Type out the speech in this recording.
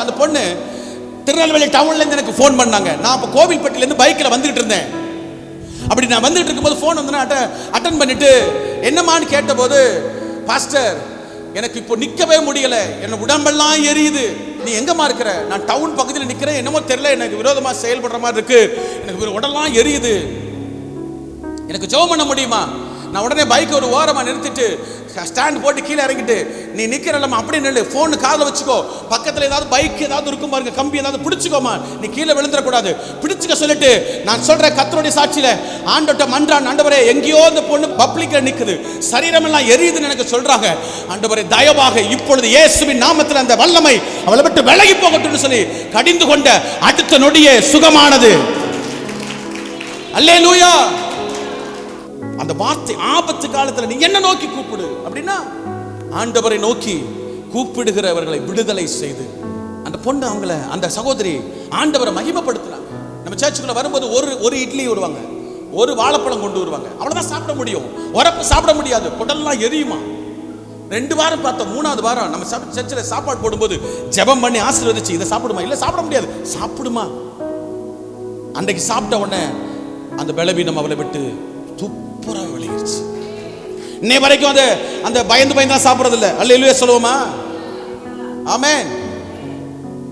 அந்த பொண்ணு திருநெல்வேலி டவுன்லேருந்து எனக்கு ஃபோன் பண்ணாங்க. நான் இப்போ கோவில்பட்டிலேருந்து பைக்கில் வந்துகிட்டு இருந்தேன். அப்படி நான் வந்துட்டு இருக்கும்போது ஃபோன் வந்து அட்டன் பண்ணிட்டு என்னமான்னு கேட்டபோது, பாஸ்டர் எனக்கு இப்போ நிற்கவே முடியலை, என்ன உடம்பெல்லாம் எரியுது, நீ எங்கம்மா இருக்கிற? நான் டவுன் பகுதியில் நிற்கிறேன், என்னமோ தெரியல, எனக்கு விரோதமாக செயல்படுற மாதிரி இருக்கு, எனக்கு உடம்பெல்லாம் எரியுது, எனக்கு ஜெபம் பண்ண முடியுமா? நான் உடனே பைக்கை ஒரு ஓரமாக நிறுத்திட்டு ஸ்டாண்ட் போட்டு கீழே இறங்கிட்டு, நீ நிற்கிறல்லம்மா அப்படி நில்லு, ஃபோனு காதில் வச்சுக்கோ, பக்கத்தில் ஏதாவது பைக் ஏதாவது இருக்கும் பாருங்க, கம்பி ஏதாவது பிடிச்சிக்கோமா, நீ கீழே விழுந்துடக்கூடாது, பிடிச்சிக்க சொல்லிட்டு நான் சொல்கிறேன் கர்த்தருடைய சாட்சியில் ஆண்டவர்ட்ட மன்றான், ஆண்டவரே எங்கேயோ இந்த பொண்ணு பப்ளிக்கில் நிற்குது, சரீரமெல்லாம் எரியுதுன்னு எனக்கு சொல்கிறாங்க, ஆண்டவரே தயவாக இப்பொழுது இயேசுவின் நாமத்தில் அந்த வல்லமை அவளை விட்டு விலகி போகட்டும்னு சொல்லி கடிந்து கொண்ட அடுத்த நொடியே சுகமானது. அல்லேலூயா. அந்த வார்த்தை ஆபத்து காலத்தில் நீ என்ன நோக்கி கூப்பிடு அப்படின்னா, ஆண்டவரை நோக்கி கூப்பிடுகிறவர்களை விடுதலை செய்து அந்த பொண்ணு அவங்கள அந்த சகோதரி ஆண்டவரை மகிமைப்படுத்தினாங்க. நம்ம சர்ச்சுக்குள்ள வரும்போது ஒரு இட்லி வருவாங்க, ஒரு வாழைப்பழம் கொண்டு வருவாங்க, அவ்வளவுதான் சாப்பிட முடியும், உரப்பு சாப்பிட முடியாது, குடல்லாம் எரியுமா. 2 வாரம் பார்த்தோம், 3வது வாரம் நம்ம சர்ச்சில் சாப்பாடு போடும்போது ஜெபம் பண்ணி ஆசீர்வதிச்சு, இதை சாப்பிடுமா, இல்லை சாப்பிட முடியாது, சாப்பிடுமா. அன்றைக்கு சாப்பிட்ட உடனே அந்த பலவீனம் அவளை விட்டு துப்புரா விளையிடுச்சு. இன்னை வரைக்கும் அந்த பயந்து சாப்பிடுறது இல்லை. அல்லேலூயா சொல்லுவோமா? ஆமென்.